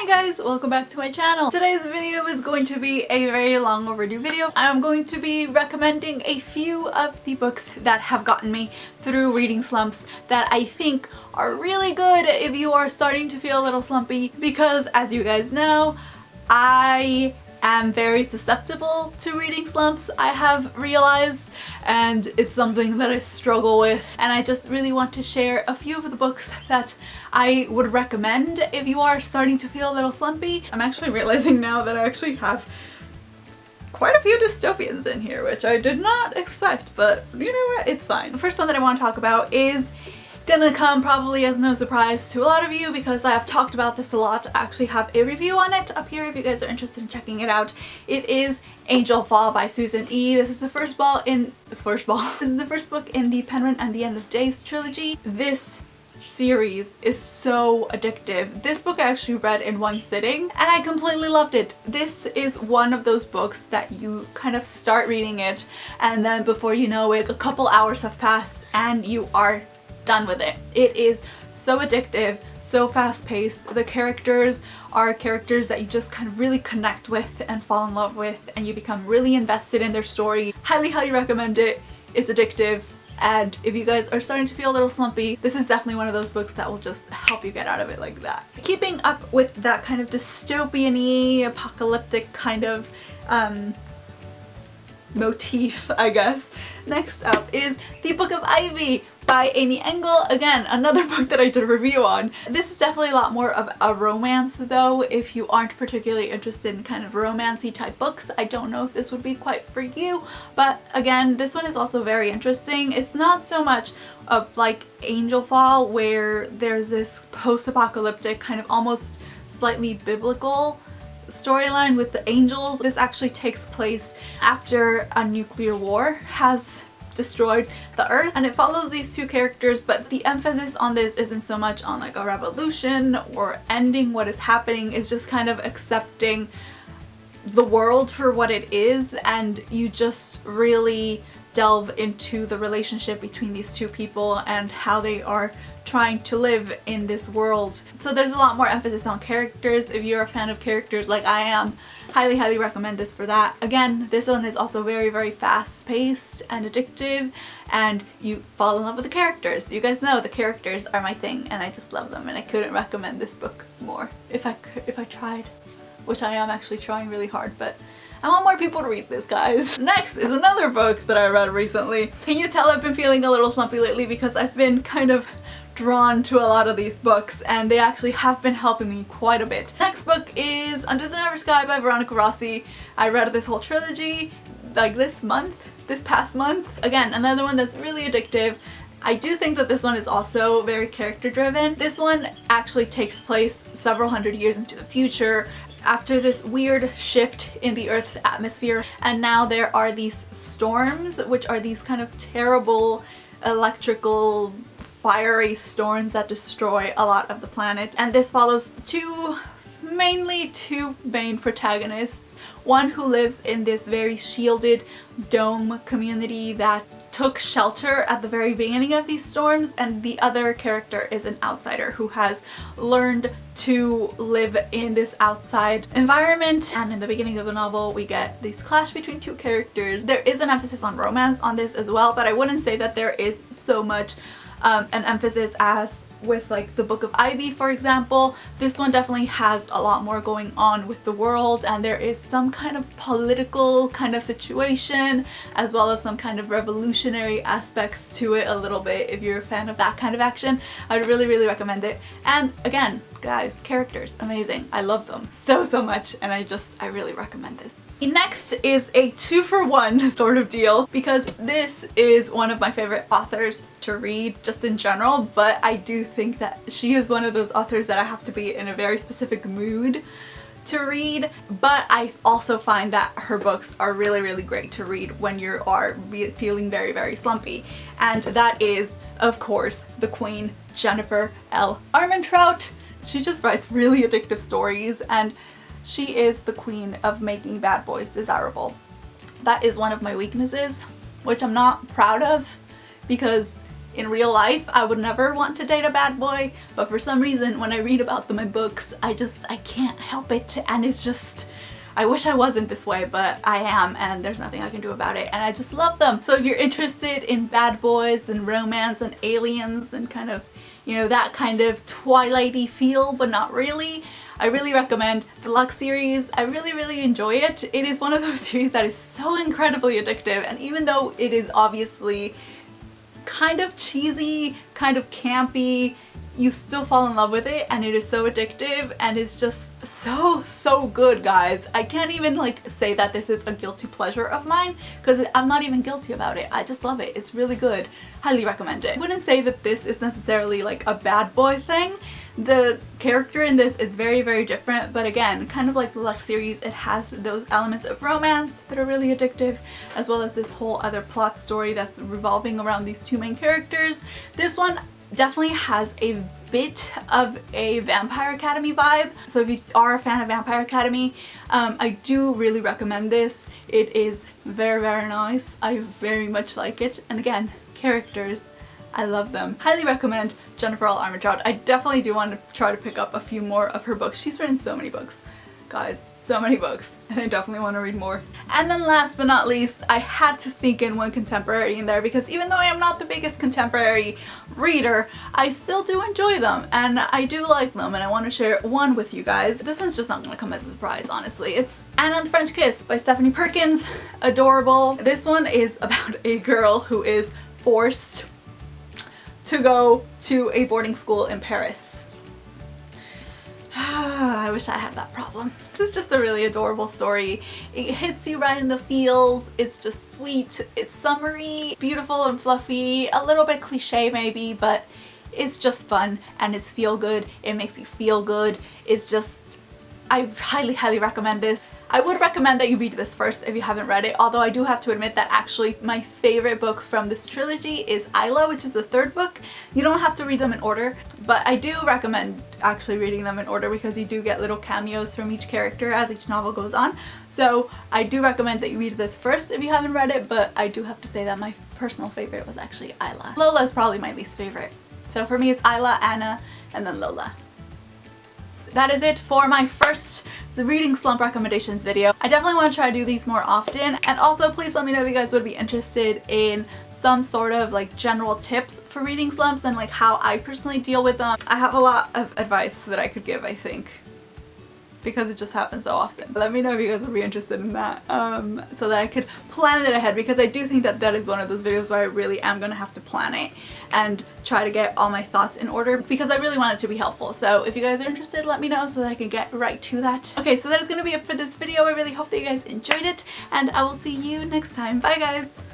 Hi guys, welcome back to my channel. Today's video is going to be a very long overdue video. I'm going to be recommending a few of the books that have gotten me through reading slumps that I think are really good if you are starting to feel a little slumpy, because as you guys know, I am very susceptible to reading slumps, I have realized, and it's something that I struggle with, and I just really want to share a few of the books that I would recommend if you are starting to feel a little slumpy. I'm actually realizing now that I actually have quite a few dystopians in here, which I did not expect, but you know what, it's fine. The first one that I want to talk about is gonna come probably as no surprise to a lot of you because I have talked about this a lot. I actually have a review on it up here if you guys are interested in checking it out. It is ANGELFALL by Susan E. This is the first book in the Penguin and the End of Days trilogy. This series is so addictive. This book I actually read in one sitting and I completely loved it. This is one of those books that you kind of start reading it and then before you know it, a couple hours have passed and you are done with it. It is so addictive, so fast-paced. The characters are characters that you just kind of really connect with and fall in love with, and you become really invested in their story. Highly recommend it. It's addictive, and if you guys are starting to feel a little slumpy, this is definitely one of those books that will just help you get out of it like that. Keeping up with that kind of dystopian-y, apocalyptic kind of motif, I guess. Next up is The Book of Ivy by Amy Engel. Again, another book that I did a review on. This is definitely a lot more of a romance though. If you aren't particularly interested in kind of romancy type books, I don't know if this would be quite for you, but again, this one is also very interesting. It's not so much of like ANGELFALL where there's this post-apocalyptic kind of almost slightly biblical storyline with the angels. This actually takes place after a nuclear war has destroyed the earth, and it follows these two characters, but the emphasis on this isn't so much on like a revolution or ending what is happening. It's just kind of accepting the world for what it is, and you just really delve into the relationship between these two people and how they are trying to live in this world. So there's a lot more emphasis on characters. If you're a fan of characters like I am, highly recommend this for that. Again, this one is also very fast-paced and addictive, and you fall in love with the characters. You guys know the characters are my thing and I just love them, and I couldn't recommend this book more if I tried, which I am actually trying really hard, but I want more people to read this, guys. Next is another book that I read recently. Can you tell I've been feeling a little slumpy lately because I've been kind of drawn to a lot of these books and they actually have been helping me quite a bit. Next book is Under the Never Sky by Veronica Rossi. I read this whole trilogy like this past month. Again, another one that's really addictive. I do think that this one is also very character driven. This one actually takes place several hundred years into the future after this weird shift in the Earth's atmosphere, and now there are these storms, which are these kind of terrible electrical fiery storms that destroy a lot of the planet. And this follows mainly two main protagonists. One who lives in this very shielded dome community that took shelter at the very beginning of these storms, and the other character is an outsider who has learned to live in this outside environment. And in the beginning of the novel we get this clash between two characters. There is an emphasis on romance on this as well, but I wouldn't say that there is so much an emphasis as with like the Book of Ivy, for example. This one definitely has a lot more going on with the world, and there is some kind of political kind of situation as well as some kind of revolutionary aspects to it a little bit. If you're a fan of that kind of action, I would really recommend it. And again, guys, characters, amazing. I love them so much, and I really recommend this. Next is a 2-for-1 sort of deal because this is one of my favorite authors to read just in general, but I do think that she is one of those authors that I have to be in a very specific mood to read, but I also find that her books are really great to read when you are feeling very slumpy, and that is of course the Queen, Jennifer L. Armentrout. She just writes really addictive stories, and she is the queen of making bad boys desirable. That is one of my weaknesses, which I'm not proud of because in real life, I would never want to date a bad boy, but for some reason when I read about them in books, I can't help it, and it's just, I wish I wasn't this way, but I am, and there's nothing I can do about it, and I just love them. So if you're interested in bad boys and romance and aliens and kind of, you know, that kind of Twilighty feel, but not really, I really recommend the Lux series. I really enjoy it. It is one of those series that is so incredibly addictive, and even though it is obviously kind of cheesy, kind of campy, you still fall in love with it, and it is so addictive, and it's just so good, guys. I can't even like say that this is a guilty pleasure of mine, because I'm not even guilty about it. I just love it. It's really good. Highly recommend it. I wouldn't say that this is necessarily like a bad boy thing. The character in this is very different, but again, kind of like the Lux series, it has those elements of romance that are really addictive, as well as this whole other plot story that's revolving around these two main characters. This one definitely has a bit of a Vampire Academy vibe, so if you are a fan of Vampire Academy, I do really recommend this. It is very nice. I very much like it, and again, characters, I love them. Highly recommend Jennifer L. Armentrout. I definitely do want to try to pick up a few more of her books. She's written so many books, guys. So many books, and I definitely want to read more. And then last but not least, I had to sneak in one contemporary in there, because even though I am not the biggest contemporary reader, I still do enjoy them, and I do like them, and I want to share one with you guys. This one's just not going to come as a surprise, honestly. It's Anna and the French Kiss by Stephanie Perkins. Adorable. This one is about a girl who is forced to go to a boarding school in Paris. I wish I had that problem. It's just a really adorable story. It hits you right in the feels. It's just sweet. It's summery, beautiful and fluffy, a little bit cliche maybe, but it's just fun, and it's feel good. It makes you feel good. It's just, I highly recommend this. I would recommend that you read this first if you haven't read it, although I do have to admit that actually my favorite book from this trilogy is Isla, which is the third book. You don't have to read them in order, but I do recommend actually reading them in order, because you do get little cameos from each character as each novel goes on. So I do recommend that you read this first if you haven't read it, but I do have to say that my personal favorite was actually Isla. Lola is probably my least favorite. So for me it's Isla, Anna, and then Lola. That is it for my first reading slump recommendations video. I definitely want to try to do these more often, and also please let me know if you guys would be interested in some sort of like general tips for reading slumps and like how I personally deal with them. I have a lot of advice that I could give, I think, because it just happens so often. Let me know if you guys would be interested in that, so that I could plan it ahead, because I do think that that is one of those videos where I really am gonna have to plan it and try to get all my thoughts in order, because I really want it to be helpful. So if you guys are interested, let me know so that I can get right to that. Okay, so that is gonna be it for this video. I really hope that you guys enjoyed it, and I will see you next time. Bye guys!